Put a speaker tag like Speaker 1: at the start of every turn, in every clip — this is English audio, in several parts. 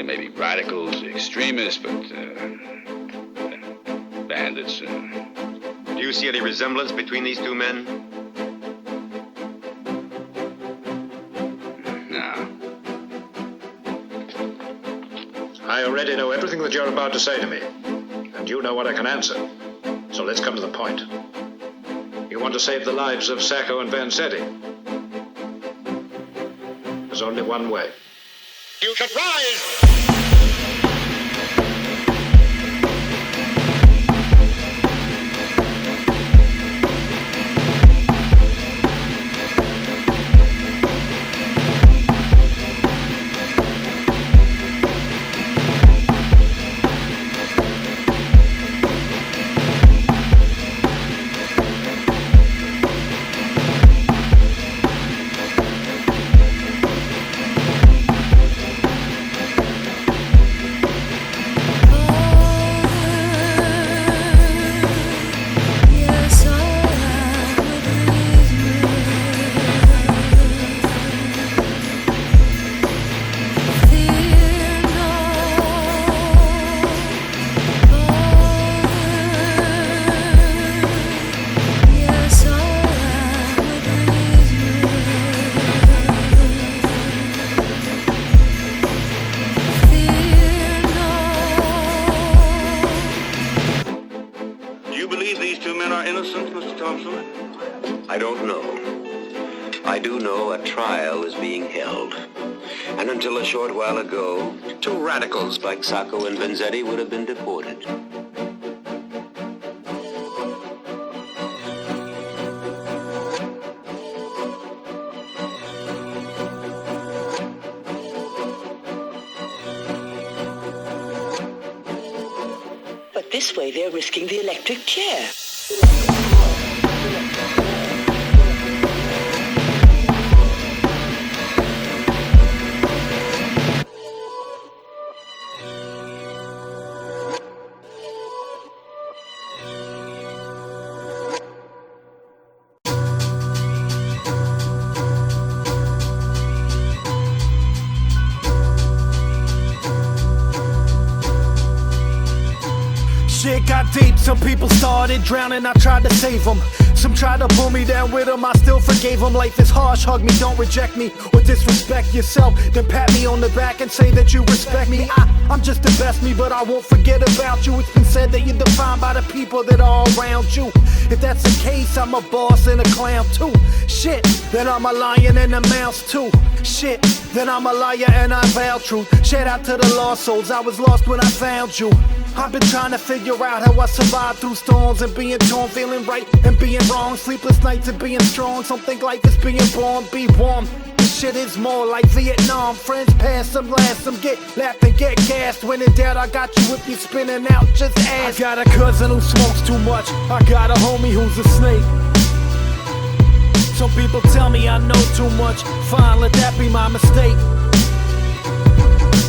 Speaker 1: They may be radicals, extremists, but bandits.
Speaker 2: Do you see any resemblance between these two men?
Speaker 1: No.
Speaker 3: I already know everything that you're about to say to me, and you know what I can answer. So let's come to the point. You want to save the lives of Sacco and Vanzetti? There's only one way.
Speaker 2: You should rise!
Speaker 4: I don't know. I do know a trial is being held. And until a short while ago, two radicals like Sacco and Vanzetti would have been deported.
Speaker 5: But this way they're risking the electric chair.
Speaker 6: Shit got deep, some people started drowning, I tried to save them. Some tried to pull me down with them, I still forgave them. Life is harsh, hug me, don't reject me or disrespect yourself. Then pat me on the back and say that you respect me. I'm just the best me, but I won't forget about you. It's been said that you're defined by the people that are around you. If that's the case, I'm a boss and a clown too. Shit, then I'm a lion and a mouse too. Shit, then I'm a liar and I vow truth. Shout out to the lost souls, I was lost when I found you. I've been trying to figure out how I survive through storms and being torn, feeling right and being wrong, sleepless nights and being strong. Some think life is being born, be warm. This shit is more like Vietnam. Friends pass, some last, some get laughed and get gassed. When in doubt, I got you if you spinning out, just ask. I got a cousin who smokes too much, I got a homie who's a snake. Some people tell me I know too much, fine, let that be my mistake.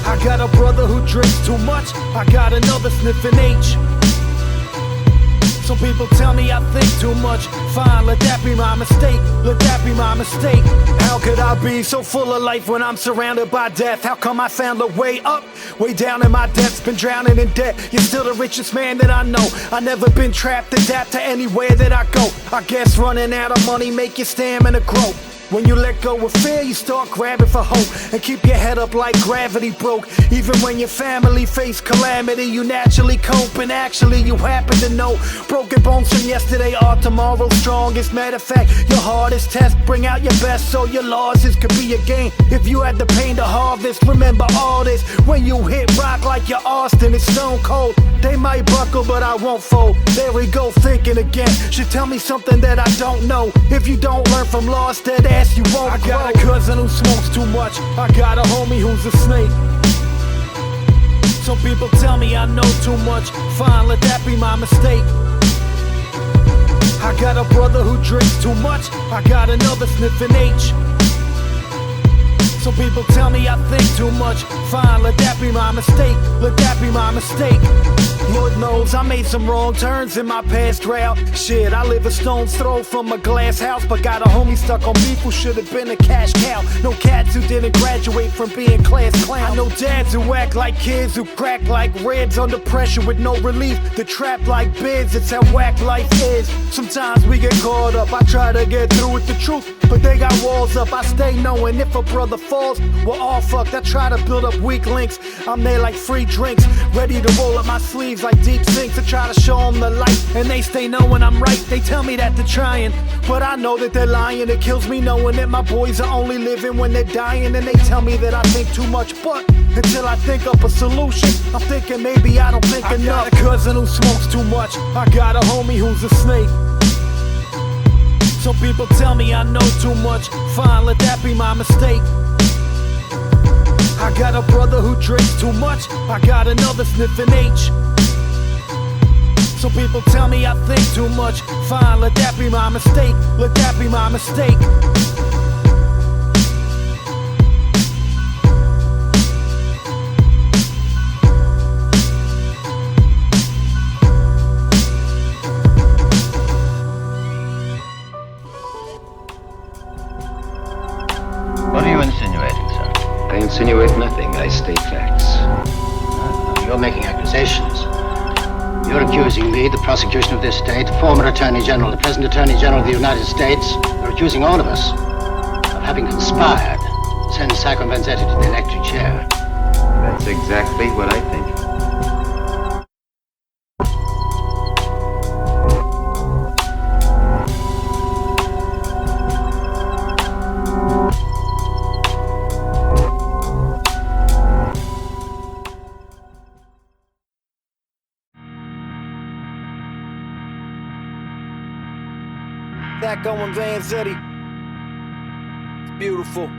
Speaker 6: I got a brother who drinks too much, I got another sniffing H. Some people tell me I think too much, fine, let that be my mistake, let that be my mistake. How could I be so full of life when I'm surrounded by death? How come I found a way up, way down in my depths, been drowning in debt? You're still the richest man that I know, I never been trapped, adapt to anywhere that I go. I guess running out of money make your stamina grow. When you let go of fear, you start grabbing for hope and keep your head up like gravity broke. Even when your family face calamity, you naturally cope, and actually you happen to know broken bones from yesterday are tomorrow's strongest. Matter of fact, your hardest test, bring out your best so your losses could be a gain. If you had the pain to harvest, remember all this. When you hit rock like you're Austin, it's stone cold. They might buckle, but I won't fold. There we go, thinking again. Should tell me something that I don't know. If you don't learn from lost dead ass, you won't. I got a cousin who smokes too much, I got a homie who's a snake. Some people tell me I know too much, fine, let that be my mistake. I got a brother who drinks too much, I got another sniffing H. Some people tell me I think too much. Fine, let that be my mistake. Let that be my mistake. Lord knows I made some wrong turns in my past drought. Shit, I live a stone's throw from a glass house, but got a homie stuck on beef who should have been a cash cow. No cats who didn't graduate from being class clown. I know dads who act like kids, who crack like reds under pressure with no relief. The trap like bids, it's how whack life is. Sometimes we get caught up. I try to get through with the truth, but they got walls up. I stay knowing if a brother falls, we're all fucked. I try to build up weak links. I'm there like free drinks, ready to roll up my sleeves like deep sinks. I try to show them the light, and they stay knowing I'm right. They tell me that they're trying, but I know that they're lying. It kills me knowing that my boys are only living when they're dying. And they tell me that I think too much, but until I think up a solution, I'm thinking maybe I don't think enough. I got a cousin who smokes too much. I got a homie who's a snake. Some people tell me I know too much. Fine, let that be my mistake. I got a brother who drinks too much. I got another sniffing H. Some people tell me I think too much. Fine, let that be my mistake. Let that be my mistake.
Speaker 7: What are you insinuating, sir?
Speaker 8: I insinuate nothing. I state facts.
Speaker 7: You're making accusations. You're accusing me, the prosecution of this state, the former Attorney General, the present Attorney General of the United States. You're accusing all of us of having conspired to send Sacco Vanzetti to the electric chair.
Speaker 8: That's exactly what I think.
Speaker 6: Sacco and Vanzetti. It's beautiful.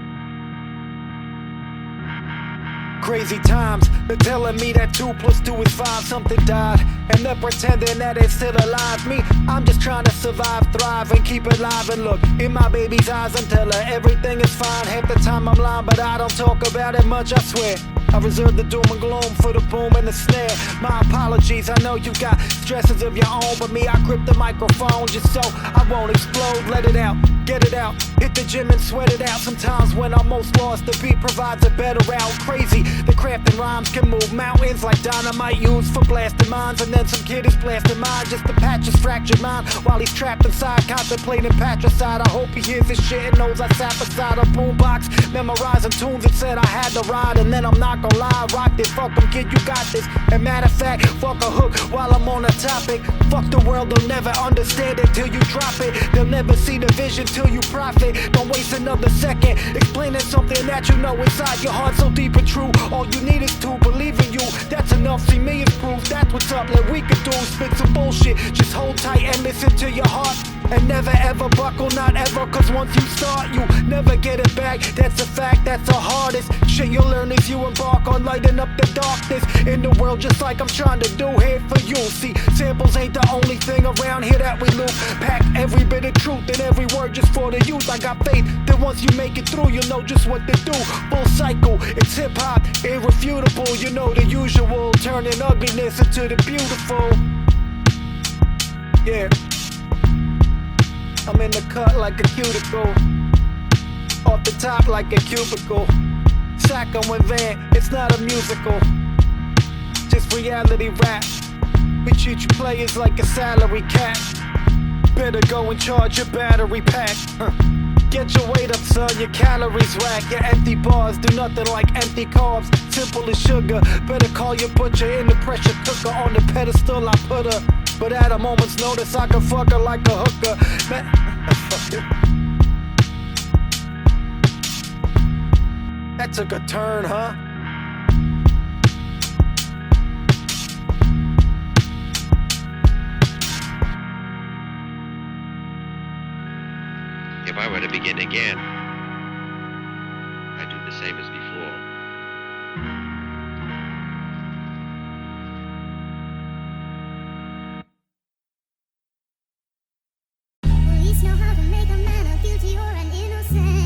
Speaker 6: Crazy times, they're telling me that 2 + 2 is 5. Something died, and they're pretending that it's still alive. Me, I'm just trying to survive, thrive, and keep it alive. And look, in my baby's eyes, I'm telling her everything is fine. Half the time I'm lying, but I don't talk about it much, I swear. I reserve the doom and gloom for the boom and the snare. My apologies, I know you got stresses of your own, but me, I grip the microphone just so I won't explode. Let it out, get it out, hit the gym and sweat it out. Sometimes when I'm most lost, the beat provides a better route. Crazy, the crafting rhymes can move mountains like dynamite used for blasting minds. And then some kid is blasting mine just to patch his fractured mind while he's trapped inside, contemplating patricide. I hope he hears this shit and knows I sat beside a boombox, memorizing tunes that said I had to ride. And then I'm not gonna lie, rocked it, fuck 'em, kid, you got this. And matter of fact, fuck a hook while I'm on the topic. Fuck the world, they'll never understand it till you drop it. They'll never see the vision till you profit. Don't waste another second explaining something that you know inside your heart so deep and true. All you need is to believe in you, that's enough. See me as proof, that's what's up. Like we could do, spit some bullshit, just hold tight and listen to your heart. And never ever buckle, not ever, cause once you start, you never get it back. That's a fact, that's the hardest shit you'll learn as you embark on lighting up the darkness in the world, just like I'm trying to do here for you. See, samples ain't the only thing around here that we loop. Pack every bit of truth and every word just for the youth. I got faith that once you make it through, you'll know just what to do. Full cycle, it's hip-hop, irrefutable. You know the usual, turning ugliness into the beautiful. Yeah, I'm in the cut like a cuticle, off the top like a cubicle. Sacco and Van, it's not a musical, just reality rap. We treat you players like a salary cap. Better go and charge your battery pack. Get your weight up, son, your calories rack. Your empty bars do nothing like empty carbs. Simple as sugar, better call your butcher in the pressure cooker. On the pedestal I put her, but at a moment's notice I can fuck her like a hooker. Man, that took a turn, huh?
Speaker 2: If I were to begin again, I'd do the same as before.
Speaker 9: Police know how to make a man a guilty or an innocent.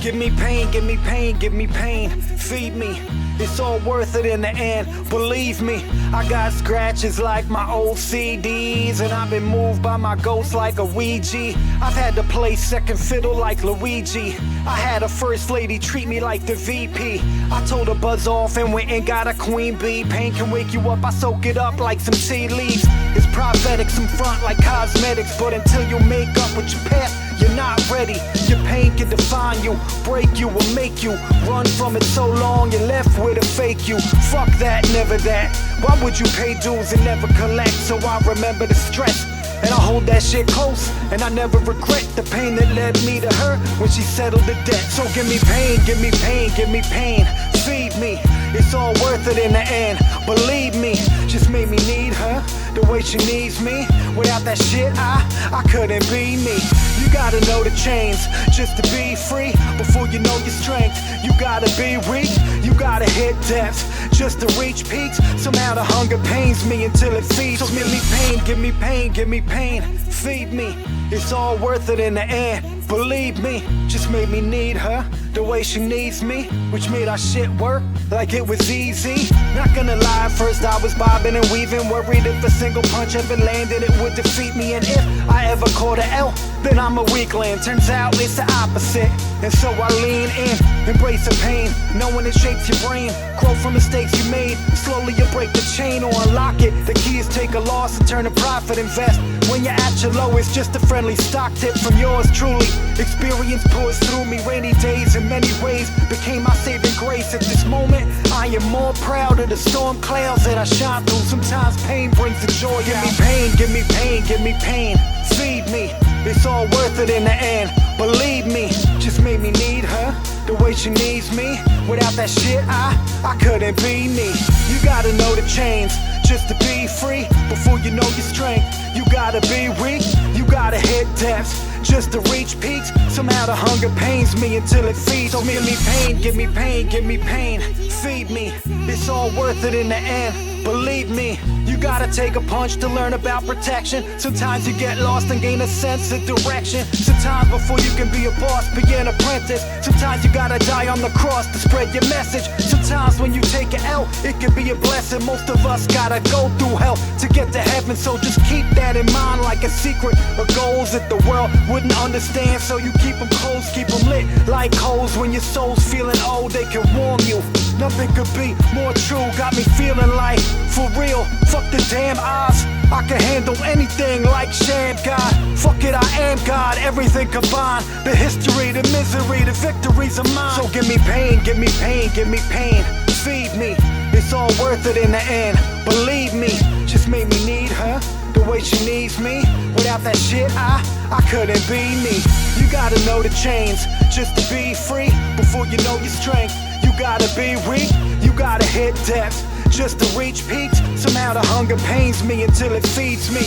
Speaker 6: Give me pain, give me pain, give me pain. Feed me, it's all worth it in the end. Believe me, I got scratches like my old CDs, and I've been moved by my ghost like a Ouija. I've had to play second fiddle like Luigi. I had a first lady treat me like the VP. I told her buzz off and went and got a queen bee. Pain can wake you up, I soak it up like some tea leaves. It's prophetic, some front like cosmetics, but until you make up with your past, you're not ready. Your pain can define you, break you, or make you run from it so long you're left with a fake you. Fuck that, never that. Why would you pay dues and never collect? So I remember the stress, and I hold that shit close, and I never regret the pain that led me to her when she settled the debt. So give me pain, give me pain, give me pain. Feed me, it's all worth it in the end. Believe me, just made me need her the way she needs me. Without that shit, I couldn't be me. You gotta know the chains just to be free. Before you know your strength, you gotta be weak. You gotta hit depths just to reach peaks. Somehow the hunger pains me until it feeds. So give me pain, give me pain, give me pain. Feed me, it's all worth it in the end. Believe me, just made me need her the way she needs me, which made our shit work like it was easy. Not gonna lie, first I was bobbing and weaving, worried if a single punch ever landed it would defeat me. And if I ever caught an L, then I'm a weakling. Turns out it's the opposite, and so I lean in, embrace the pain, knowing it shapes your brain. Grow from mistakes you made, slowly you break the chain or unlock it. The key is take a loss and turn a profit, invest. When you're at your lowest, just a friendly stock tip from yours truly. Experience pours through me, rainy days in many ways became my saving grace. At this moment, I am more proud of the storm clouds that I shine through. Sometimes pain brings the joy. Give me pain, give me pain, give me pain. Feed me, it's all worth it in the end. Believe me, just made me need her the way she needs me. Without that shit, I couldn't be me. You gotta know the chains just to be free. Before you know your strength, you gotta be weak. You gotta hit depths just to reach peaks. Somehow the hunger pains me until it feeds. So give me pain, give me pain, give me pain. Feed me, it's all worth it in the end. Believe me, you gotta take a punch to learn about protection. Sometimes you get lost and gain a sense of direction. Sometimes before you can be a boss, be an apprentice. Sometimes you gotta die on the cross to spread your message. Sometimes when you take an L, it can be a blessing. Most of us gotta go through hell to get to heaven, so just keep that in mind like a secret, or goals that the world wouldn't understand. So you keep them close, keep them lit like coals. When your soul's feeling old, they can warm you. Nothing could be more true, got me feeling like, for real, fuck the damn odds. I can handle anything like Sham God. Fuck it, I am God, everything combined. The history, the misery, the victories are mine. So give me pain, give me pain, give me pain. Feed me, it's all worth it in the end. Believe me, just made me need her the way she needs me. Without that shit, I couldn't be me. You gotta know the chains just to be free. Before you know your strength, you gotta be weak. You gotta hit depths just to reach peaks. Somehow the hunger pains me until it feeds me.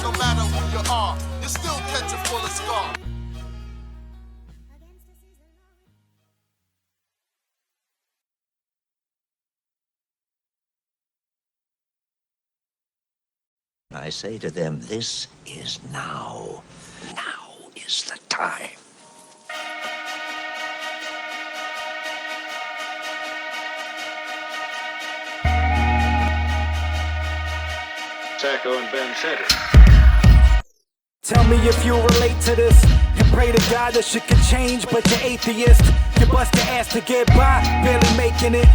Speaker 9: No matter who you are, you still catch a full of scar.
Speaker 10: I say to them, this is now. Now is the time.
Speaker 3: Sacco and Vanzetti.
Speaker 6: Tell me if you relate to this. You pray to God that shit can change, but you're atheist. You bust your ass to get by, barely making it.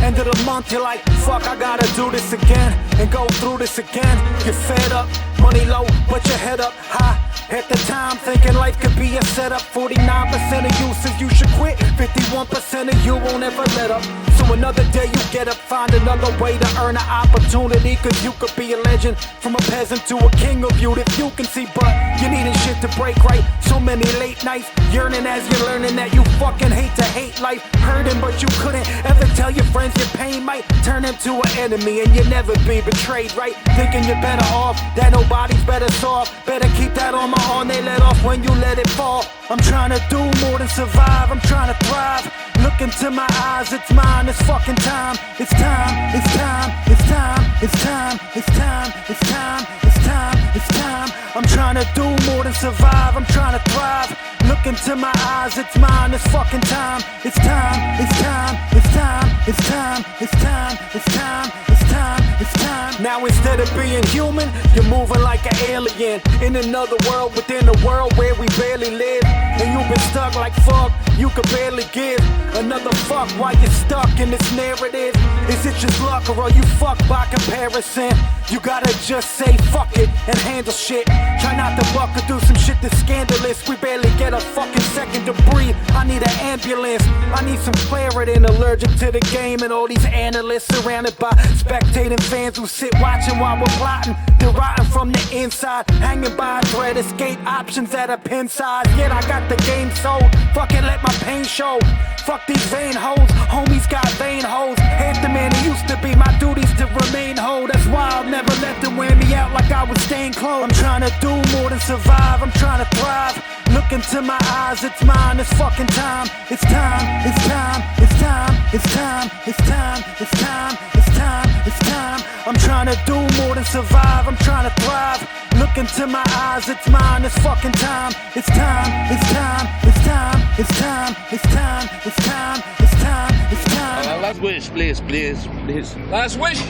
Speaker 6: End of the month, you're like, fuck, I gotta do this again and go through this again. You're fed up, money low, but your head up high. At the time, thinking life could be a setup. 49% of you says you should quit. 51% of you won't ever let up. So another day you get up, find another way to earn an opportunity. Cause you could be a legend, from a peasant to a king of you if you can see. But you needing shit to break right. So many late nights, yearning as you're learning that you fucking hate to hate life. Hurting but you couldn't ever tell your friends your pain might turn into an enemy, and you never be betrayed, right? Thinking you're better off, that nobody's better off. Better keep that on my arm, they let off when you let it fall. I'm trying to do more than survive, I'm trying to thrive. Look into my eyes, it's mine, it's fucking time. It's time, it's time, it's time, it's time, it's time, it's time, it's time, it's time. I'm trying to do more than survive, I'm trying to thrive. Look into my eyes, it's mine, it's fucking time. It's time, it's time, it's time, it's time, it's time, it's time, it's time, it's time. Now instead of being human, you're moving like an alien. In another world, within a world where we barely live. And you've been stuck like fuck, you could barely give another fuck while you're stuck in this narrative. Is it just luck or are you fucked by comparison? You gotta just say fuck it and handle shit. Try not to buck or do some shit that's scandalous. We barely get a fucking second to breathe. I need an ambulance, I need some clarity. And allergic to the game and all these analysts surrounded by spectating fans who sit watching while we're plotting. They're rotting from the inside, hanging by a thread. Escape options at a pin size. Yet I got the game sold. Fuck it, let my pain show. Fuck these vain hoes, homies got vain hoes. Hate the man who used to be, my duties to remain whole. That's why I'll never let them wear me out like I was staying close. I'm trying to do more than survive, I'm trying to thrive. Look into my eyes, it's mine, it's fucking time. It's time, it's time, it's time, it's time, it's time, it's time, it's time, it's time. I'm trying to do more than survive, I'm trying to thrive. Look into my eyes, it's mine, it's fucking time. It's time, it's time, it's time, it's time, it's time, it's time, it's time, it's time.
Speaker 11: Last wish, please, please, please. Last wish.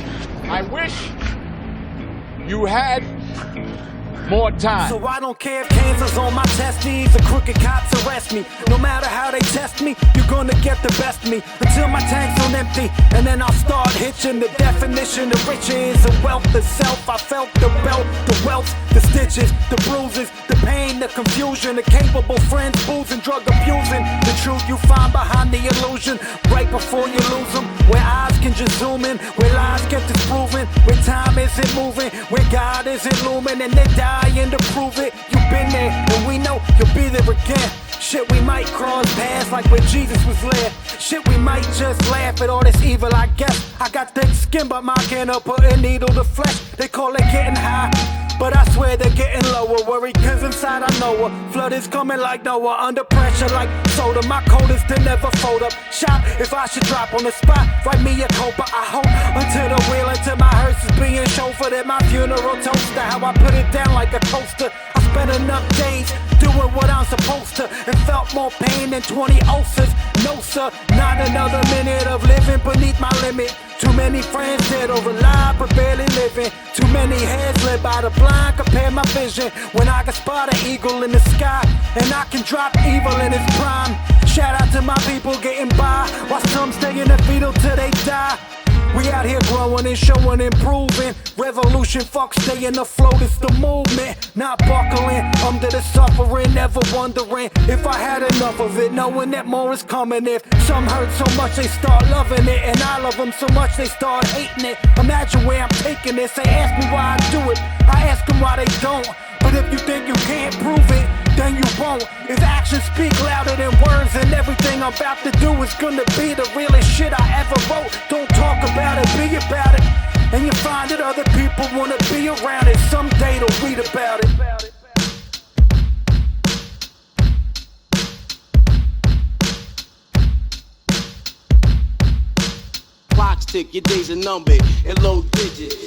Speaker 11: I wish you had more time.
Speaker 6: So I don't care if cancer's on my testes or crooked cops arrest me. No matter how they test me, you're gonna get the best of me until my tank's on empty. And then I'll start hitching. The definition of riches is a wealth of self. I felt the belt, the wealth, the stitches, the bruises, the pain, the confusion, the capable friends, booze and drug abusing. The truth you find behind the illusion, right before you lose them. Where eyes can just zoom in, where lies get disproven, where time isn't moving, where God isn't looming, and they dying to prove it. You've been there, and we know you'll be there again. Shit, we might cross paths like where Jesus was led. Shit, we might just laugh at all this evil, I guess. I got thick skin, but mine can't put a needle to flesh. They call it getting high, but I swear they're getting lower. Worried cause inside I know her. Flood is coming like Noah, under pressure like soda. My code is to never fold up shop. If I should drop on the spot, write me a copa, I hope. Until the wheel, until my hearse is being chauffeured at my funeral toaster. How I put it down like a coaster. I spent enough days doing what I'm supposed to, and felt more pain than 20 ulcers. No sir, not another minute of living beneath my limit. Too many friends dead or alive but barely living. Too many heads led by the blind, compare my vision. When I can spot an eagle in the sky, and I can drop evil in its prime. Shout out to my people getting by, while some stay in the fetal till they die. We out here growing and showing, improving. Revolution, fuck staying afloat, it's the movement. Not buckling under the suffering, never wondering if I had enough of it, knowing that more is coming. If some hurt so much they start loving it, and I love them so much they start hating it. Imagine where I'm taking this, they ask me why I do it, I ask them why they don't. But if you think you can't prove it, then you won't. If actions speak louder than words, and everything I'm about to do is gonna be the realest shit I ever wrote. Don't talk about it, be about it. And you find that other people wanna be around it. Someday they'll read about it.
Speaker 12: Clocks tick, your days are numbered in low digits.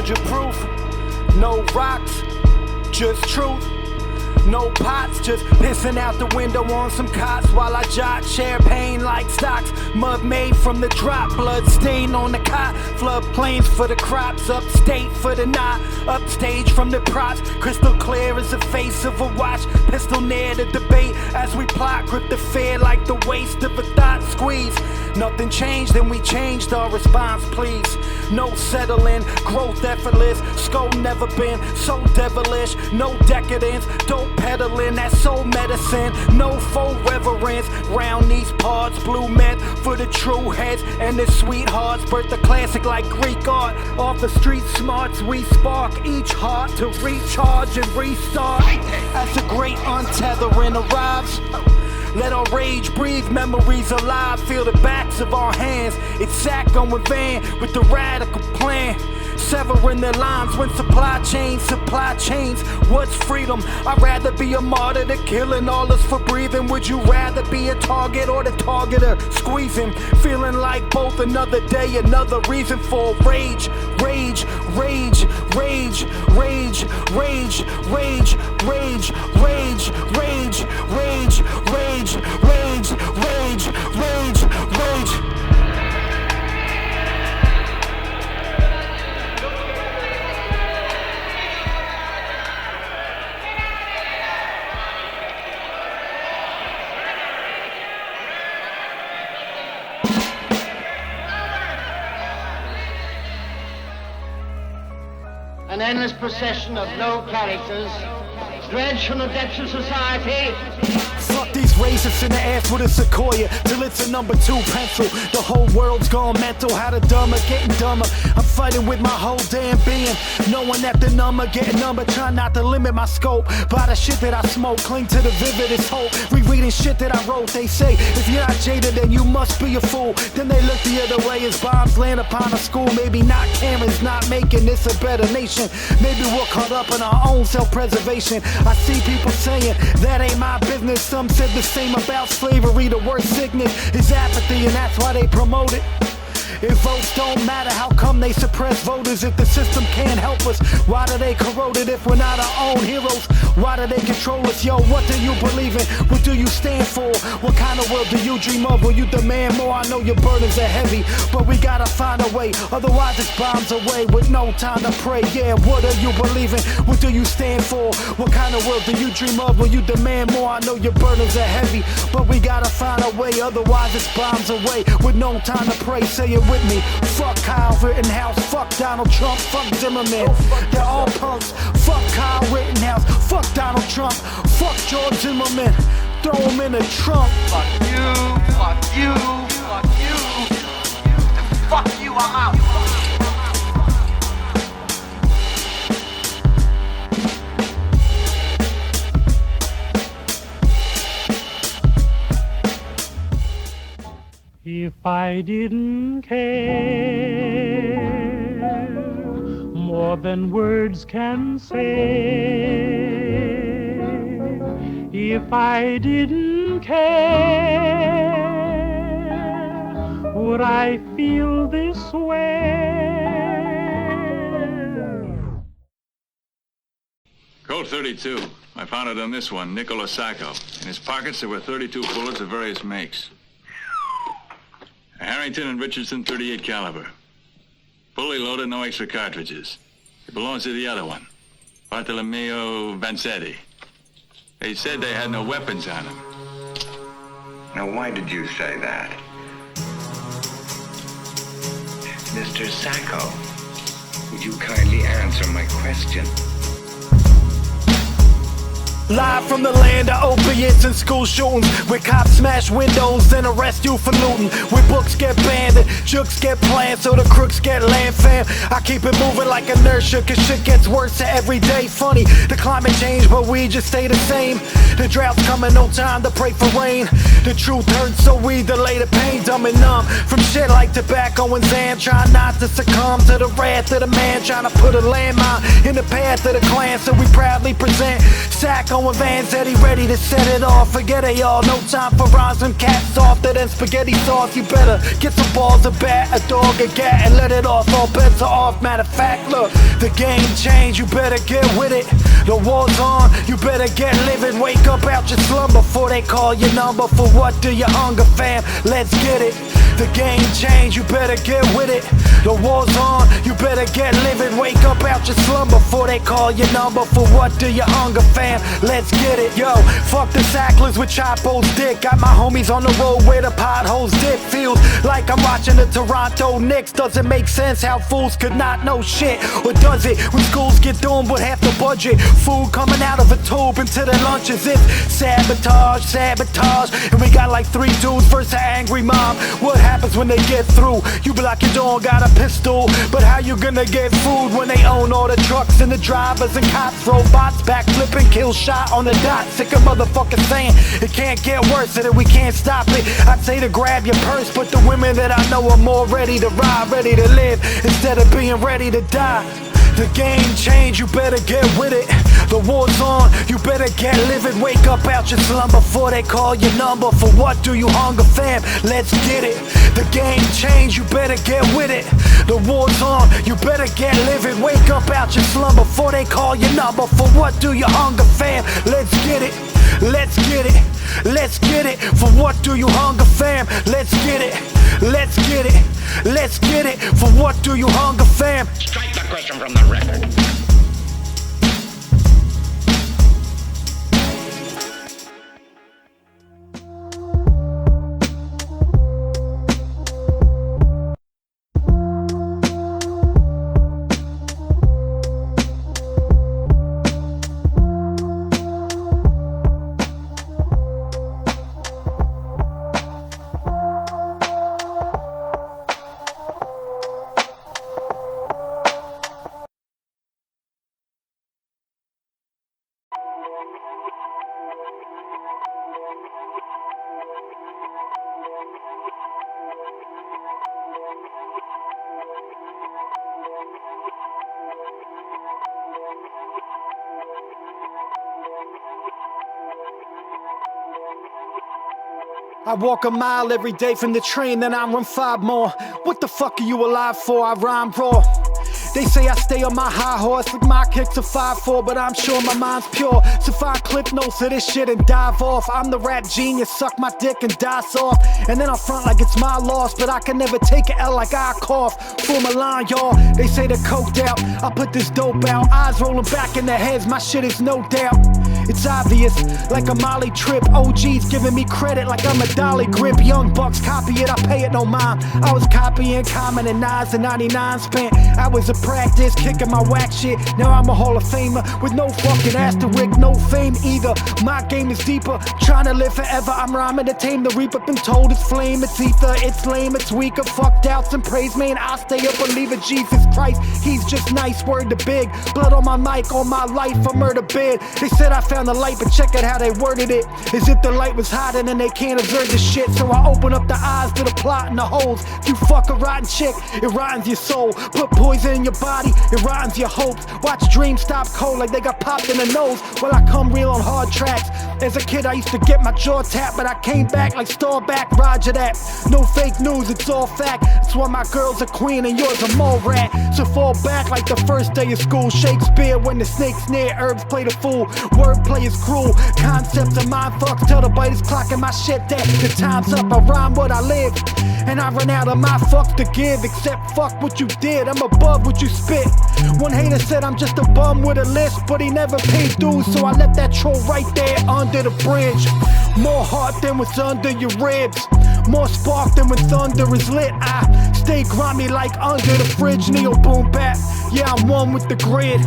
Speaker 6: 100 proof. No rocks, just truth. No pots, just pissing out the window on some cots while I jot champagne like stocks. Mud made from the drop, blood stain on the cot. Flood plains for the crops, upstate for the knot. Upstage from the props, crystal clear as the face of a watch. Pistol near the debate as we plot. Grip the fear like the waist of a thought squeeze. Nothing changed, then we changed our response, please. No settling, growth effortless. Skull never been so devilish. No decadence, dope peddling, that soul medicine. No faux reverence. Round these parts, blue met for the true heads and the sweethearts. Birth the classic like Greek art. Off the street smarts, we spark each heart to recharge and restart. As the great untethering arrives, let our rage breathe, memories alive. Feel the backs of our hands. It's Sacco and Van with the radical plan. Severing their lines when supply chains. What's freedom? I'd rather be a martyr than killing all us for breathing. Would you rather be a target or the targeter? Squeezing, feeling like both. Another day, another reason for rage. Rage, rage, rage, rage, rage, rage, rage, rage, rage, rage, rage, rage, rage, rage, rage.
Speaker 7: An endless procession of low characters, dredged from the depths of society.
Speaker 6: Fuck these racists in the ass with a Sequoia till it's a number 2 pencil. The whole world's gone mental. How the dumber getting dumber. I'm fighting with my whole damn being, knowing that the number getting number. Trying not to limit my scope by the shit that I smoke. Cling to the vividest hope. Rereading shit that I wrote. They say if you're not jaded, then you must be a fool. Then they look the other way as bombs land upon a school. Maybe not cameras, not making this a better nation. Maybe we're caught up in our own self-preservation. I see people saying that ain't my business. Some said the same about slavery. The worst sickness is apathy, and that's why they promote it. If votes don't matter, how come they suppress voters? If the system can't help us, why do they corrode it? If we're not our own heroes, why do they control us? Yo, what do you believe in? What do you stand for? What kind of world do you dream of? Will you demand more? I know your burdens are heavy, but we gotta find a way. Otherwise it's bombs away with no time to pray. Yeah, what do you believe in? What do you stand for? What kind of world do you dream of? Will you demand more? I know your burdens are heavy, but we gotta find a way. Otherwise it's bombs away with no time to pray. Say it with me. Fuck Kyle Rittenhouse. Fuck Donald Trump. Fuck Zimmerman. They're all punks. Fuck Kyle Rittenhouse. Fuck Donald Trump. Fuck George Zimmerman. Throw him in the trunk.
Speaker 13: Fuck you. Fuck you. Fuck you. Fuck you. I'm out.
Speaker 14: If I didn't care more than words can say, if I didn't care, would I feel this way?
Speaker 1: Colt 32. I found it on this one, Nicola Sacco. In his pockets there were 32 bullets of various makes. A Harrington and Richardson .38 caliber. Fully loaded, no extra cartridges. It belongs to the other one, Sacco Vanzetti. They said they had no weapons on them.
Speaker 4: Now, why did you say that? Mr. Sacco, would you kindly answer my question?
Speaker 6: Live from the land of opiates and school shootings, where cops smash windows and arrest you for looting, where books get banned and jokes get planned so the crooks get land, fam. I keep it moving like inertia, cause shit gets worse every day. Funny, the climate change, but we just stay the same. The drought's coming, no time to pray for rain. The truth hurts, so we delay the pain, dumb and numb from shit like tobacco and Zan. Try not to succumb to the wrath of the man, trying to put a landmine in the path of the clan. So we proudly present Sacco Sacco and Vanzetti ready to set it off. Forget it all, no time for rhymes and cats softer than spaghetti sauce. You better get some balls, a bat, a dog, a cat, and let it off. All bets are off. Matter of fact, look, the game changed. You better get with it. The war's on. You better get living. Wake up out your slumber before they call your number. For what do you hunger, fam? Let's get it. The game changed. You better get with it. The war's on. You better get living. Wake up out your slumber before they call your number. For what do you hunger, fam? Let's get it. Yo, fuck the sacklers with Chapo's dick. Got my homies on the road where the potholes dip. Feels like I'm watching the Toronto Knicks. Doesn't make sense how fools could not know shit. Or does it? When schools get doomed with half the budget, food coming out of a tube into their lunches. It's sabotage, sabotage. And we got like 3 dudes versus an angry mom. What happens when they get through? You be like, you don't got a pistol, but how you gonna get food when they own all the trucks and the drivers and cops? Robots backflipping, kill shot on the dot. Sick of motherfuckers saying it can't get worse and that we can't stop it. I'd say to grab your purse, but the women that I know are more ready to ride, ready to live instead of being ready to die. The game changed, you better get with it. The war's on, you better get living. Wake up out your slumber before they call your number. For what do you hunger, fam? Let's get it. The game changed, you better get with it. The war's on, you better get living. Wake up out your slumber before they call your number. For what do you hunger, fam? Let's get it. Let's get it. Let's get it. For what do you hunger, fam? Let's get it. Let's get it. Let's get it. For what do you hunger, fam?
Speaker 15: Strike the question from the record.
Speaker 6: I walk a mile every day from the train, then I run 5 more. What the fuck are you alive for? I rhyme raw. They say I stay on my high horse, like my kicks are 5'4", but I'm sure my mind's pure. So find clip notes of this shit and dive off. I'm the rap genius, suck my dick and die soft. And then I front like it's my loss, but I can never take an L like I cough. Form a line, y'all. They say they're coked out. I put this dope out. Eyes rolling back in their heads, my shit is no doubt. It's obvious, like a Molly trip. OG's giving me credit like I'm a dolly grip. Young bucks copy it, I pay it no mind. I was copying Common and Nas and 99 spent. I was a practice, kicking my whack shit. Now I'm a Hall of Famer with no fucking asterisk, no fame either. My game is deeper, trying to live forever. I'm rhyming to tame the reaper. Been told it's flame, it's ether, it's lame, it's weaker. Fuck doubts and praise, man. I stay up, believer Jesus Christ. He's just nice, word to big. Blood on my mic, all my life, a murder bid. They said I found the light, but check out how they worded it. As if the light was hiding and they can't observe the shit. So I open up the eyes to the plot and the holes. If you fuck a rotten chick, it rottens your soul. Put poison in your body, it rottens your hopes. Watch dreams stop cold like they got popped in the nose. While I come real on hard tracks. As a kid I used to get my jaw tapped, but I came back like Starback, Roger that. No fake news, it's all fact. That's why my girl's a queen and yours a mole rat. So fall back like the first day of school. Shakespeare when the snake's near, herbs play the fool. Wordplay is cruel, concepts of mind fucks. Tell the biters clocking my shit that the time's up. I rhyme what I live, and I run out of my fucks to give. Except fuck what you did, I'm above what you spit. One hater said I'm just a bum with a list, but he never paid dues, so I left that troll right there under the bridge. More heart than what's under your ribs, more spark than when thunder is lit. I stay grimy like under the fridge. Neo boom bap, yeah I'm one with the grid.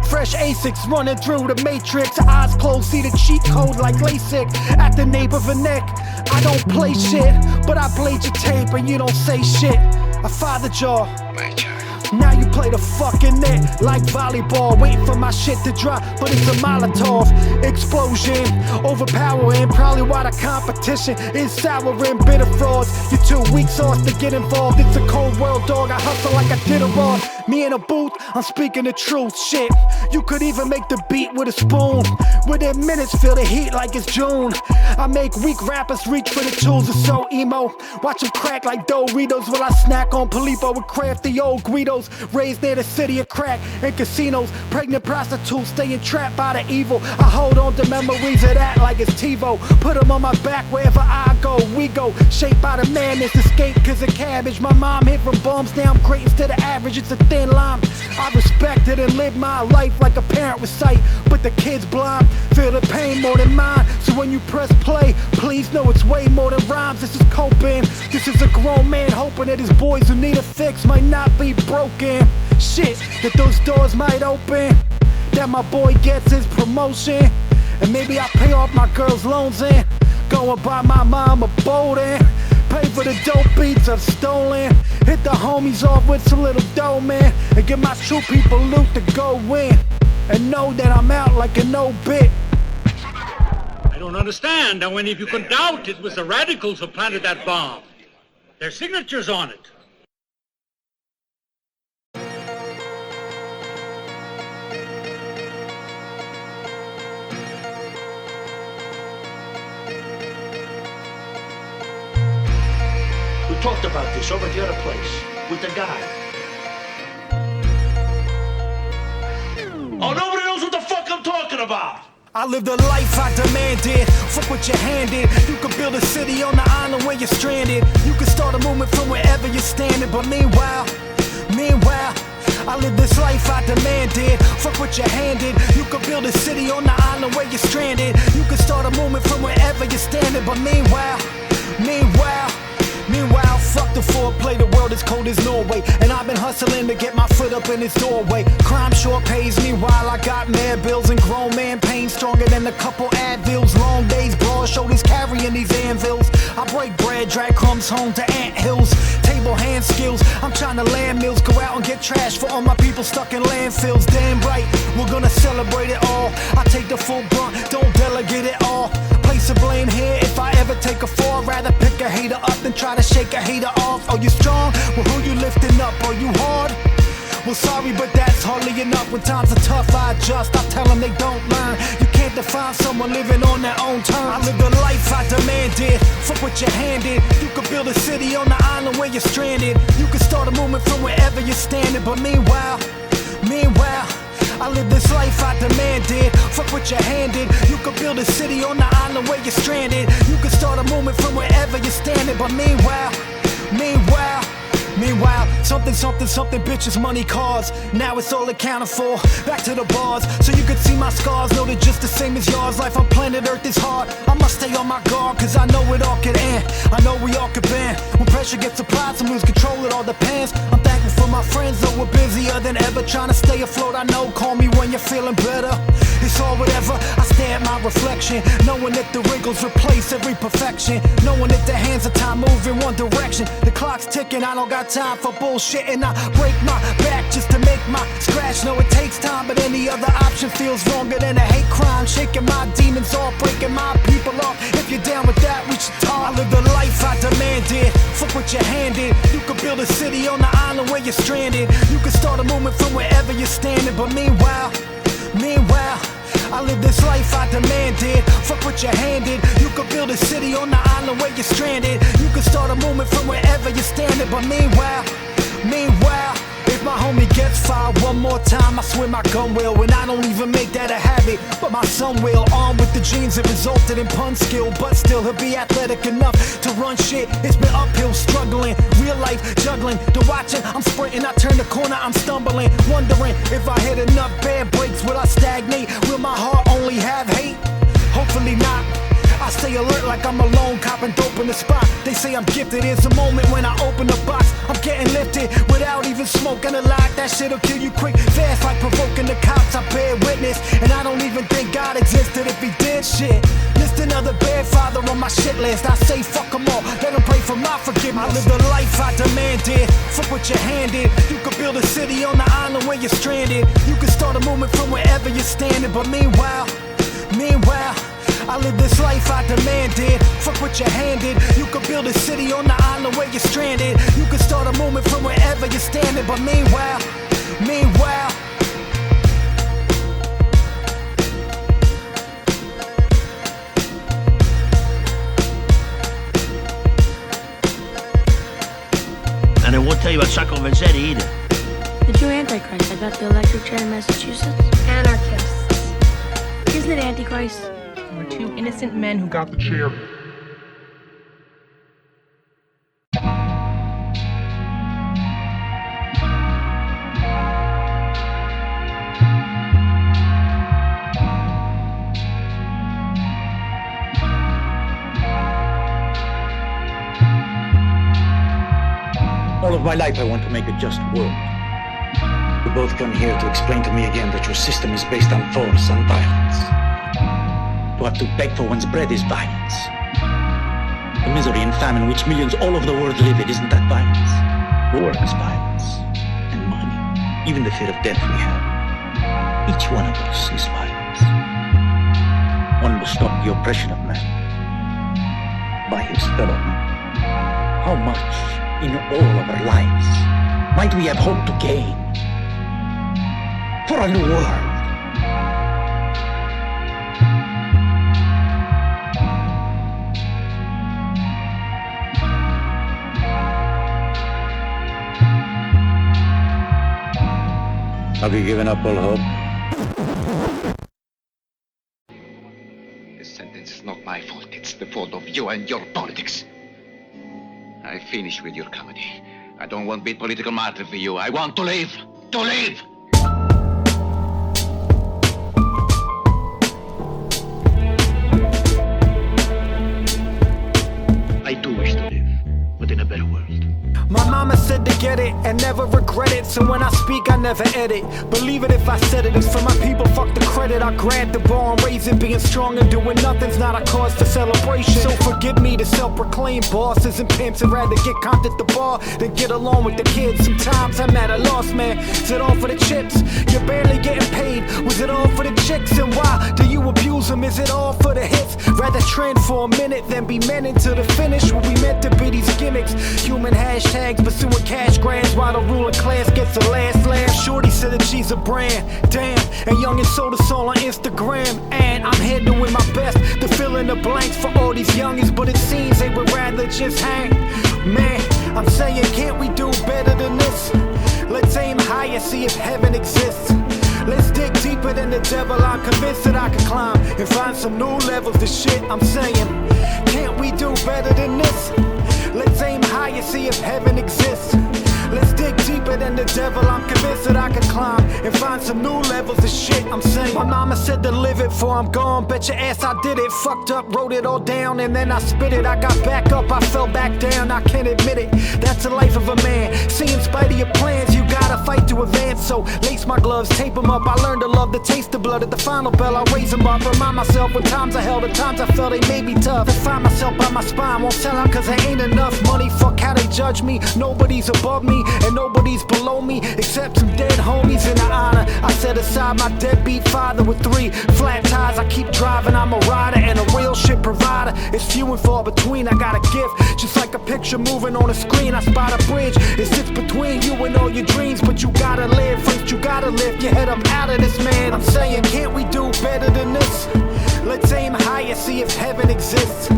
Speaker 6: Fresh Asics running through the matrix. Eyes closed, see the cheat code like LASIK at the nape of a neck. I don't play shit, but I played your tape and you don't say shit. I fathered y'all. Now you play the fucking net like volleyball, waiting for my shit to drop, but it's a Molotov explosion, overpowering. Probably why the competition is souring. Bitter frauds, you're too weak sauce to get involved. It's a cold world, dog. I hustle like I did a raw. Me in a booth, I'm speaking the truth. Shit, you could even make the beat with a spoon. Within minutes, feel the heat like it's June. I make weak rappers reach for the tools. It's so emo. Watch them crack like Doritos while I snack on Polipo with crafty old Guidos. Raised near the city of crack and casinos. Pregnant prostitutes staying trapped by the evil. I hold on to memories of that like it's TiVo. Put them on my back wherever I go. We go shaped by the madness. Escape cause of cabbage. My mom hit from bums. Now I'm great instead of average. It's a thin line. I respect it and live my life like a parent with sight, but the kid's blind. Feel the pain more than mine. So when you press play, please know it's way more than rhymes. This is coping. This is a grown man hoping that his boys who need a fix might not be broken. Shit, that those doors might open. That my boy gets his promotion. And maybe I'll pay off my girl's loans and go and buy my mom a boat and pay for the dope beats I've stolen. Hit the homies off with some little dough, man, and give my true people loot to go win. And know that I'm out like an old bit.
Speaker 15: I don't understand. Now, if you can doubt it was the radicals who planted that bomb. Their signatures on it.
Speaker 10: We talked about this over at the other place with the guy. Oh, nobody knows what the fuck I'm talking about.
Speaker 6: I live the life I demanded. Fuck what you handed. You could build a city on the island where you're stranded. You could start a movement from wherever you're standing. But meanwhile, I live this life I demanded. Fuck what you handed. You could build a city on the island where you're stranded. You could start a movement from wherever you're standing. But meanwhile, fuck the foreplay, the world is cold as Norway. And I've been hustling to get my foot up in this doorway. Crime sure pays me while I got mad bills and grown man pain stronger than a couple Advils. Long days, broad shoulders carrying these anvils. I break bread, drag crumbs home to anthills. Table hand skills, I'm trying to land mills. Go out and get trash for all my people stuck in landfills. Damn right, we're gonna celebrate it all. I take the full brunt, don't delegate it all. Place of blame here if I ever take a fall. Rather pick a hater up than try to shake a hater off. Are you strong? Well, who you lifting up? Are you hard? Well, sorry, but that's hardly enough. When times are tough, I adjust. I tell them they don't learn. You can't define someone living on their own terms. I live the life I demanded. Fuck what you handed. You could build a city on the island where you're stranded. You could start a movement from wherever you're standing. But meanwhile, I live this life I demanded. Fuck what you handed. You could build a city on the island where you're stranded. You could start a movement from wherever you're standing. But meanwhile, something, bitches, money, cars. Now it's all accounted for. Back to the bars, so you can see my scars. Know they're just the same as yours. Life on planet Earth is hard. I must stay on my guard, cause I know it all could end. I know we all could bend. When pressure gets applied, some lose control, it all depends. I'm thankful for my friends, though we're busier than ever. Trying to stay afloat, I know, call me when you're feeling better. It's all whatever, I stare at my reflection, knowing that the wrinkles replace every perfection. Knowing that the hands of time move in one direction. The clock's ticking, I don't got time for bullshit. And I break my back just to make my scratch. Know it takes time, but any other option feels longer than a hate crime. Shaking my demons off, breaking my people off. If you're down with that, we should talk. I live the life I demanded. Fuck what you handed. You could build a city on the island where you're stranded. You could start a movement from wherever you're standing. But meanwhile, I live this life I demanded. Fuck what you handed. You could build a city on the island where you're stranded. You could start a movement from wherever you're standing. But meanwhile, if my homie gets fired one more time, I swear my gun will. And I don't even make that a habit, but my son will. Armed with the genes that resulted in pun skill, but still he'll be athletic enough to run shit. It's been uphill struggling, real life juggling. To watching, I'm sprinting, I turn the corner, I'm stumbling. Wondering if I hit enough bad breaks, will I stagnate? Will my heart only have hate? Hopefully not. I stay alert like I'm alone, copping dope in the spot. They say I'm gifted, it's a moment when I open the box. I'm getting lifted without even smoking a lot. That shit'll kill you quick, fast, like provoking the cops. I bear witness, and I don't even think God existed if he did shit. List another bad father on my shit list. I say fuck them all, let them pray for my forgiveness. demanded. I live the life I demanded. Fuck what you handed. You could build a city on the island where you're stranded. You could start a movement from wherever you're standing. But meanwhile, I live this life I demanded. Fuck what you handed. You could build a city on the island where you're stranded. You could start a movement from wherever you're standing. But meanwhile.
Speaker 10: And I won't tell you about Sacco Vanzetti either.
Speaker 16: The true Antichrist that got the electric chair in Massachusetts? Anarchists. Isn't it Antichrist?
Speaker 17: There were two innocent men who got the chair.
Speaker 18: All of my life I want to make a just world. You both come here to explain to me again that your system is based on force and violence. To have to beg for one's bread is violence. The misery and famine which millions all over the world live in, isn't that violence? War is violence. And money, even the fear of death we have. Each one of us is violence. One must stop the oppression of man by his fellow man. How much in all of our lives might we have hoped to gain for a new world? Have you given up all hope?
Speaker 19: This sentence is not my fault. It's the fault of you and your politics. I finished with your comedy. I don't want to be a political martyr for you. I want to live. To live!
Speaker 18: I do wish to live, but in a better world.
Speaker 6: My mama said to get it and never regret it. So when I speak, I never edit. Believe it if I said it. It's for my people, fuck the credit. I grabbed the ball and raised it. Being strong and doing nothing's not a cause for celebration. So forgive me to self-proclaimed bosses and pimps. I'd rather get comped at the bar than get along with the kids. Sometimes I'm at a loss, man. Is it all for the chips? You're barely getting paid. Was it all for the chicks? And why do you abuse them? Is it all for the hits? Rather trend for a minute than be men into the finish. What we meant to be these gimmicks. Human hashtags pursuing cash grabs while the ruling class gets the last laugh. Shorty said that she's a brand, damn. And young and sold us all on Instagram. And I'm here doing my best to fill in the blanks for all these youngins, but it seems they would rather just hang. Man, I'm saying, can't we do better than this? Let's aim higher, see if heaven exists. Let's dig deeper than the devil. I'm convinced that I can climb and find some new levels to shit. I'm saying, can't we do better than this? Let's aim higher, see if heaven exists. Let's dig deeper than the devil. I'm convinced that I can climb and find some new levels of shit. I'm saying, my mama said to live it before I'm gone. Bet your ass I did it. Fucked up, wrote it all down, and then I spit it. I got back up, I fell back down. I can't admit it. That's the life of a man. See, in spite of your plans, you gotta fight to advance. So lace my gloves, tape them up. I learned to love the taste of blood. At the final bell, I raise them up. Remind myself when times I held, the times I felt they made me tough. To find myself by my spine, won't sell out cause there ain't enough money. Fuck how they judge me. Nobody's above me and nobody's below me except some dead homies in the honor. I set aside my deadbeat father with 3 flat tires. I keep driving, I'm a rider and a real shit provider. It's few and far between. I got a gift, just like a picture moving on a screen. I spot a bridge, it sits between you and all your dreams. But you gotta live, first you gotta lift your head up out of this, man. I'm saying, can't we do better than this? Let's aim higher, see if heaven exists.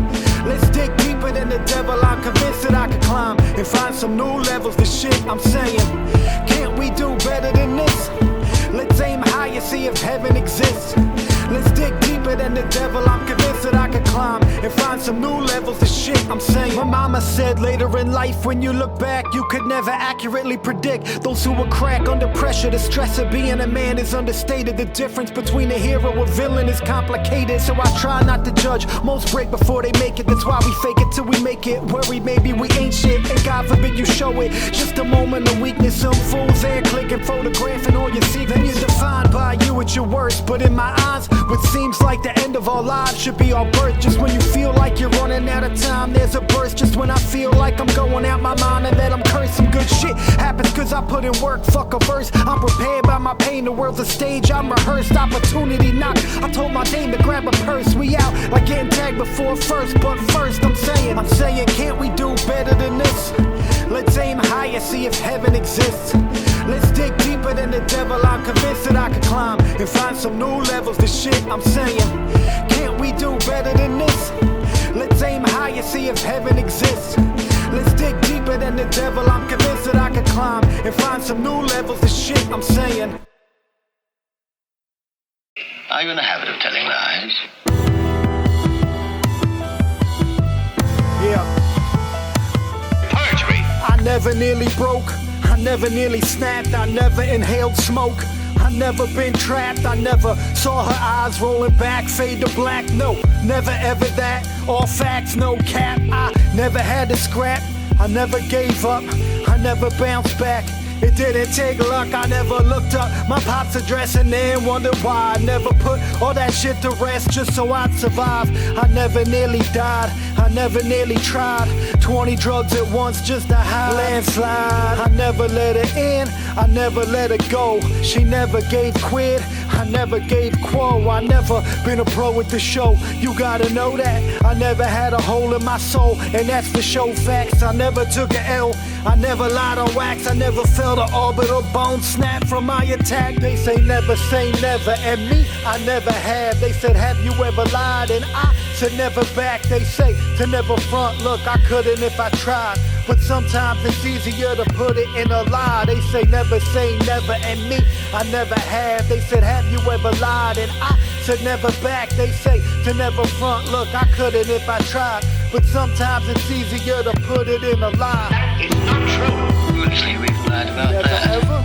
Speaker 6: Let's dig deeper than the devil. I'm convinced that I can climb and find some new levels to shit. I'm saying, can't we do better than this? Let's aim higher, see if heaven exists. Let's dig deeper than the devil. I'm convinced that I can climb and find some new levels of shit. I'm saying, my mama said later in life, when you look back, you could never accurately predict those who will crack under pressure. The stress of being a man is understated. The difference between a hero and villain is complicated. So I try not to judge. Most break before they make it. That's why we fake it till we make it. Worried maybe we ain't shit, and God forbid you show it. Just a moment of weakness. Some fools there clicking, photographing all your secrets. Then you're defined by you at your worst. But in my eyes, What seems like the end of our lives should be our birth. Just when you feel like you're running out of time, there's a burst. Just when I feel like I'm going out my mind and that I'm cursed. Some good shit happens cause I put in work, fuck a verse. I'm prepared by my pain, the world's a stage, I'm rehearsed. Opportunity knock, I told my dame to grab a purse. We out like getting tagged before first. But first I'm saying, can't we do better than this? Let's aim higher, see if heaven exists. Let's dig deeper than the devil. I'm convinced that I could climb and find some new levels to shit. I'm saying, can't we do better than this? Let's aim higher, see if heaven exists. Let's dig deeper than the devil. I'm convinced that I could climb and find some new levels to shit. I'm saying.
Speaker 20: Are you in the habit of telling lies?
Speaker 6: Yeah.
Speaker 20: Perjury.
Speaker 6: I never nearly broke. I never nearly snapped. I never inhaled smoke. I never been trapped. I never saw her eyes rolling back, fade to black. No, never ever that. All facts, no cap. I never had to scrap. I never gave up. I never bounced back. It didn't take luck, I never looked up my pop's address and then wondered why I never put all that shit to rest just so I'd survive. I never nearly died, I never nearly tried 20 drugs at once just to hide. Landslide, I never let her in, I never let her go. She never gave quid, I never gave quo. I never been a pro at the show, you gotta know that. I never had a hole in my soul, and that's for show facts. I never took an L, I never lied on wax, I never felt the orbital bone snap from my attack. They say never say never, and me, I never have. They said, have you ever lied? And I said never back. They say to never front. Look, I couldn't if I tried, but sometimes it's easier to put it in a lie. They say never, and me, I never have. They said, have you ever lied? And I said never back. They say to never front. Look, I couldn't if I tried, but sometimes it's easier to put it in a lie.
Speaker 20: That is not true. Foolishly, we've lied about
Speaker 6: never
Speaker 20: that.
Speaker 6: Ever?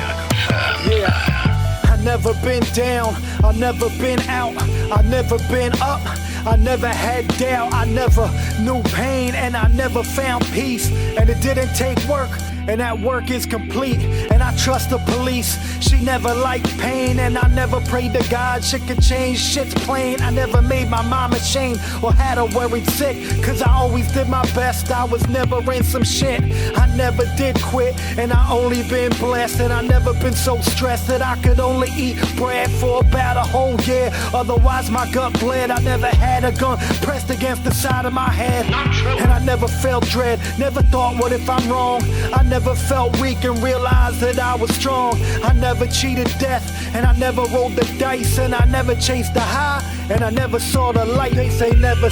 Speaker 20: You're confirmed.
Speaker 6: Yeah, I never been down, I never been out, I never been up, I never had doubt, I never knew pain, and I never found peace. And it didn't take work, and that work is complete. And I trust the police, she never liked pain. And I never prayed to God shit could change, shit's plain. I never made my mom ashamed or had her worried sick, cause I always did my best, I was never in some shit. I never did quit, and I only been blessed. And I never been so stressed that I could only eat bread for about a whole year, otherwise my gut bled. I never had a gun pressed against the side of my head, and I never felt dread, never thought what if I'm wrong. I never felt weak and realized that I was strong. I never cheated death, and I never rolled the dice, and I never chased the high, and I never saw the light. They say never,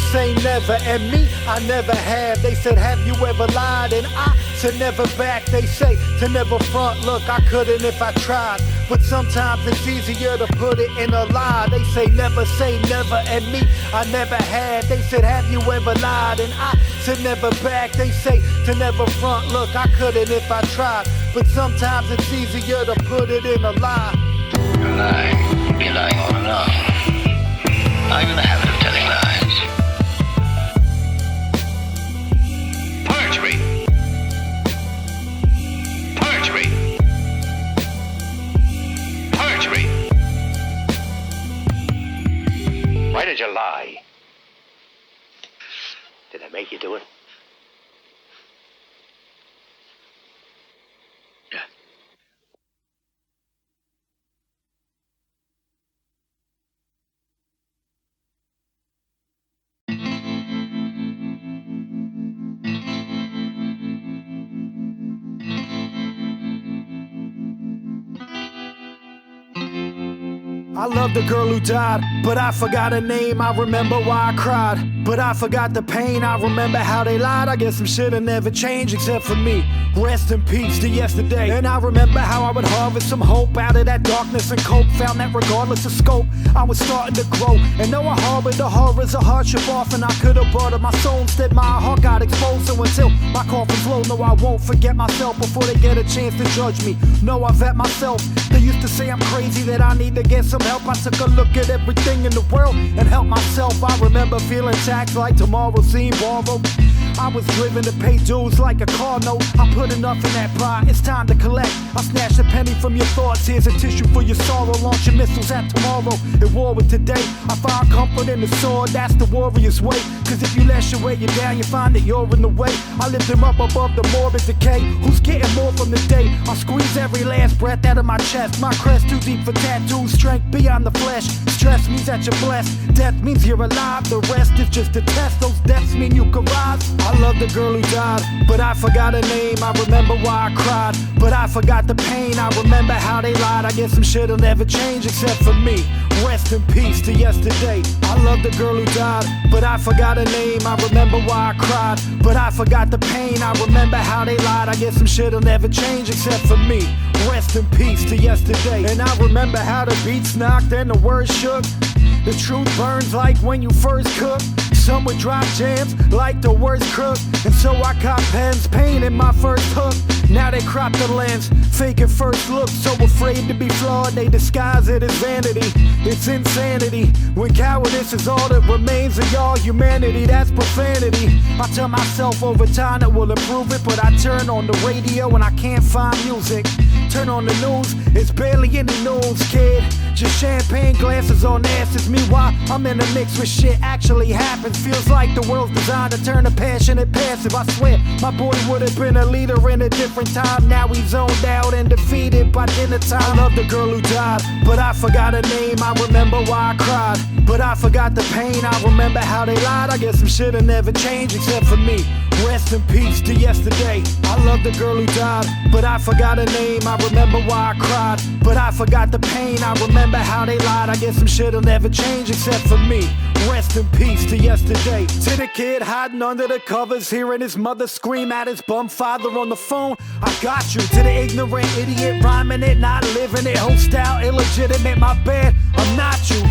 Speaker 6: and me, I never have. They said, have you ever lied? And I said never back. They say to never front. Look, I couldn't if I tried, but sometimes it's easier to put it in a lie. They say never, and me, I never had. They said, have you ever lied? And I said never back. They say to never front. Look, I couldn't if I tried, but sometimes it's easier to put it in a lie.
Speaker 20: You're lying. You've been lying all along. Are you in the habit of telling lies? Perjury. Perjury. Perjury. Why did you lie? Did I make you do it? Yeah.
Speaker 6: I love the girl who died, but I forgot her name. I remember why I cried, but I forgot the pain. I remember how they lied. I guess some shit'll never change except for me. Rest in peace to yesterday. And I remember how I would harvest some hope out of that darkness and cope. Found that regardless of scope, I was starting to grow. And though I harbored the horrors of hardship often, I could have bartered my soul. Instead my heart got exposed. So until my coffin's low, no, I won't forget myself before they get a chance to judge me. No, I vet myself, They used to say I'm crazy, that I need to get some help. I took a look at everything in the world and helped myself. I remember feeling taxed like tomorrow seemed borrowed. I was driven to pay dues like a car note. I put enough in that pie, it's time to collect. I snatched a penny from your thoughts, here's a tissue for your sorrow. Launching missiles at tomorrow, at war with today. I find comfort in the sword, that's the warrior's way. Cause if you let your weigh you down, you find that you're in the way. I lift them up above the morbid decay. Who's getting more from the day? I squeeze every last breath out of my chest. My crest too deep for tattoos, strength beyond the flesh. Stress means that you're blessed, death means you're alive. The rest is just a test, those deaths mean you can rise. I love the girl who died, but I forgot her name. I remember why I cried, but I forgot the pain. I remember how they lied. I guess some shit'll never change except for me. Rest in peace to yesterday. I love the girl who died, but I forgot her name. I remember why I cried, but I forgot the pain. I remember how they lied. I guess some shit'll never change except for me. Rest in peace to yesterday. And I remember how the beats knocked and the words shook. The truth burns like when you first cook. Some would drop jams like the worst crook. And so I caught pens, pain in my first hook. Now they crop the lens, faking first look. So afraid to be flawed, they disguise it as vanity. It's insanity when cowardice is all that remains of y'all humanity. That's profanity. I tell myself over time that will improve it, but I turn on the radio and I can't find music. Turn on the news, it's barely any news, kid. Just champagne glasses on asses. Meanwhile, I'm in the mix with shit actually happens. Feels like the world's designed to turn a passionate passive. I swear, my boy would have been a leader in a different time. Now he's zoned out and defeated by dinner time. I love the girl who died, but I forgot her name. I remember why I cried, but I forgot the pain. I remember how they lied. I guess some shit'll never change except for me. Rest in peace to yesterday. I love the girl who died, but I forgot her name. I remember why I cried, but I forgot the pain. I remember how they lied. I guess some shit'll never change except for me. Rest in peace to yesterday. To the kid hiding under the covers, hearing his mother scream at his bum father on the phone. I got you. To the ignorant idiot rhyming it, not living it. Hostile, illegitimate, my bad, I'm not you.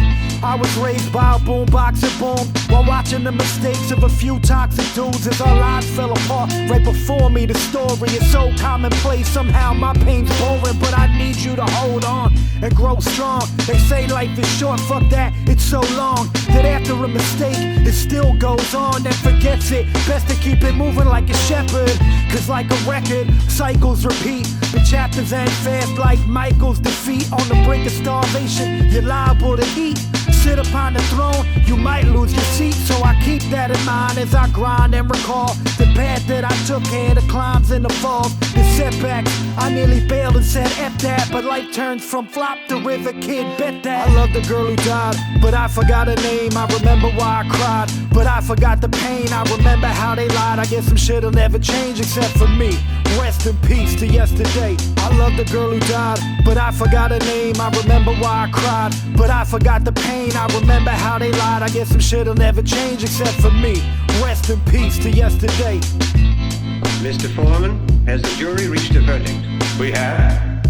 Speaker 6: I was raised by a boombox and boom, while watching the mistakes of a few toxic dudes as our lives fell apart right before me. The story is so commonplace, somehow my pain's boring, but I need you to hold on and grow strong. They say life is short, fuck that, it's so long that after a mistake, it still goes on and forgets it. Best to keep it moving like a shepherd, cause like a record, cycles repeat. The chapters end fast like Michael's defeat. On the brink of starvation, you're liable to eat. Sit upon the throne, you might lose your seat. So I keep that in mind as I grind and recall the path that I took here, the climbs and the falls, the setbacks. I nearly bailed and said F that, but life turns from flop to river, kid, bet that. I love the girl who died, but I forgot her name. I remember why I cried, but I forgot the pain. I remember how they lied. I guess some shit'll never change except for me. Rest in peace to yesterday. I love the girl who died, but I forgot her name. I remember why I cried, but I forgot the pain. I remember how they lied. I guess some shit'll never change except for me. Rest in peace to yesterday.
Speaker 21: Mr. Foreman, has the jury reached a verdict?
Speaker 1: We have.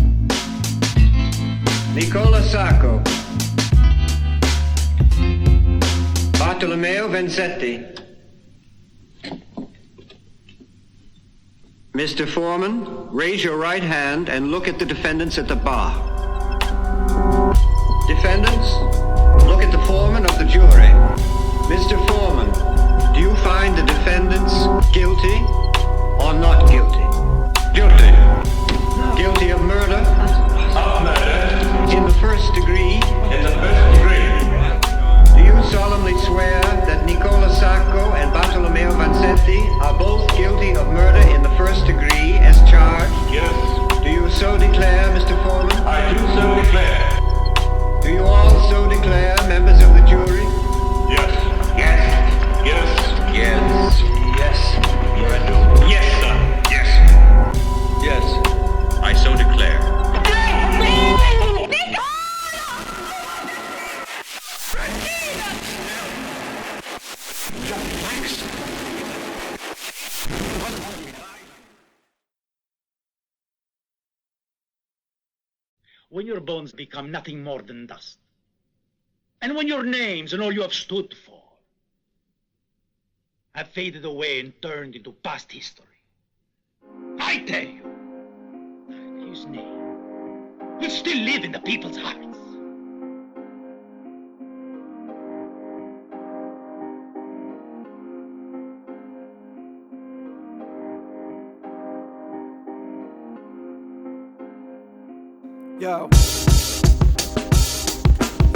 Speaker 21: Nicola Sacco, Bartolomeo Vanzetti. Mr. Foreman, raise your right hand and look at the defendants at the bar. Defendants, look at the foreman of the jury. Mr. Foreman, do you find the defendants guilty or not guilty?
Speaker 1: Guilty.
Speaker 21: Guilty of murder?
Speaker 1: Of murder.
Speaker 21: In the first degree?
Speaker 1: In the first degree.
Speaker 21: Do you solemnly swear that Nicola Sacco and Bartolomeo Vanzetti are both guilty of murder in the first degree as charged?
Speaker 1: Yes.
Speaker 21: Do you so declare, Mr. Foreman?
Speaker 1: I do so declare.
Speaker 21: Do you also declare, members of the jury?
Speaker 1: Yes.
Speaker 21: Yes.
Speaker 1: Yes.
Speaker 21: Yes. Yes.
Speaker 1: I do. Yes, sir. Yes.
Speaker 21: Yes. I so declare.
Speaker 15: When your bones become nothing more than dust, and when your names and all you have stood for have faded away and turned into past history, I tell you, his name will
Speaker 19: still live in the people's hearts.
Speaker 6: Yo.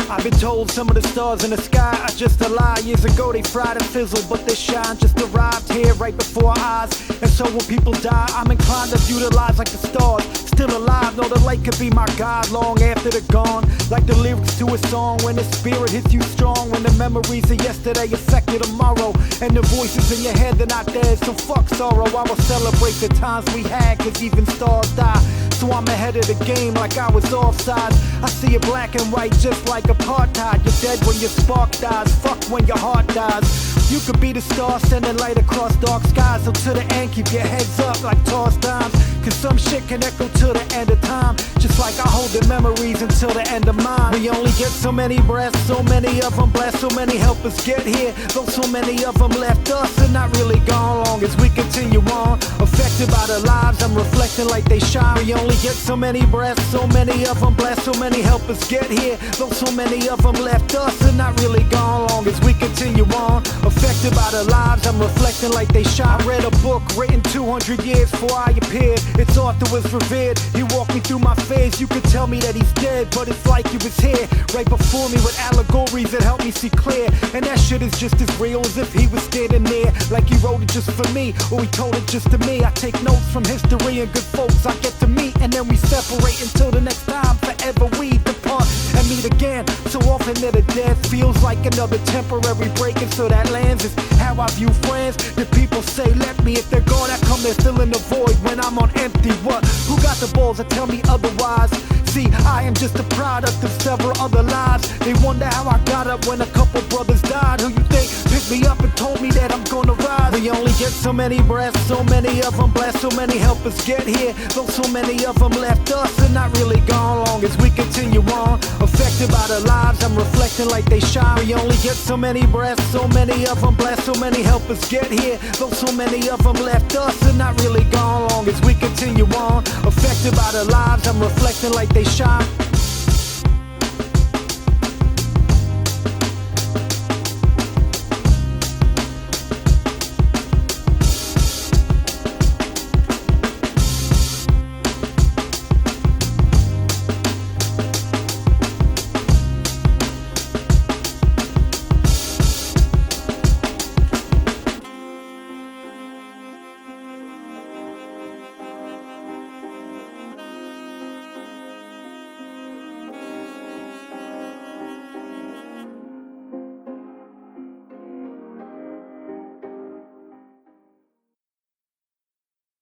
Speaker 6: I've been told some of the stars in the sky are just a lie. Years ago they fried and fizzled, but they shine just arrived here right before our eyes. And so when people die, I'm inclined to view their lives like the stars. Still alive, know the light could be my guide long after they're gone. Like the lyrics to a song, when the spirit hits you strong. When the memories of yesterday affect you tomorrow. And the voices in your head, they're not dead, so fuck sorrow. I will celebrate the times we had, cause even stars die. So I'm ahead of the game like I was offside. I see it black and white just like apartheid. You're dead when your spark dies, fuck when your heart dies. You could be the star sending light across dark skies. So to the end, keep your heads up like tossed dimes. Cause some shit can echo to the end of time. Just like I hold the memories until the end of mine. We only get so many breaths, so many of them blessed. So many help us get here, though so many of them left us. And not really gone long as we continue on. Affected by their lives, I'm reflecting like they shine. We only get so many breaths, so many of them blessed. So many help us get here, though so many of them left us. And not really gone long as we continue on. Affected by their lives, I'm reflecting like they shine. I read a book written 200 years before I appeared. Its author was revered. He walked me through my phase. You could tell me that he's dead, but it's like he was here right before me with allegories that help me see clear. And that shit is just as real as if he was standing there. Like he wrote it just for me, or he told it just to me. I take notes from history and good folks I get to meet, and then we separate until the next time. Forever we depart and meet again. So often that a death feels like another temporary break, and so that lands is how I view friends. The people say let me, if they're gone I come, they're filling the void when I'm on empty. What? Who got the balls to tell me otherwise? See, I am just a product of several other lives. They wonder how I got up when a couple brothers died. Who you think picked me up and told me that I'm gonna rise? We only get so many breaths, so many of them blessed. So many help us get here, though so many of them left us. And not really gone long as we continue on. Affected by their lives, I'm reflecting like they shine. We only get so many breaths, so many of them blessed. So many help us get here, though so many of them left us. And not really gone long as we continue on. Affected by their lives, I'm reflecting like they shine.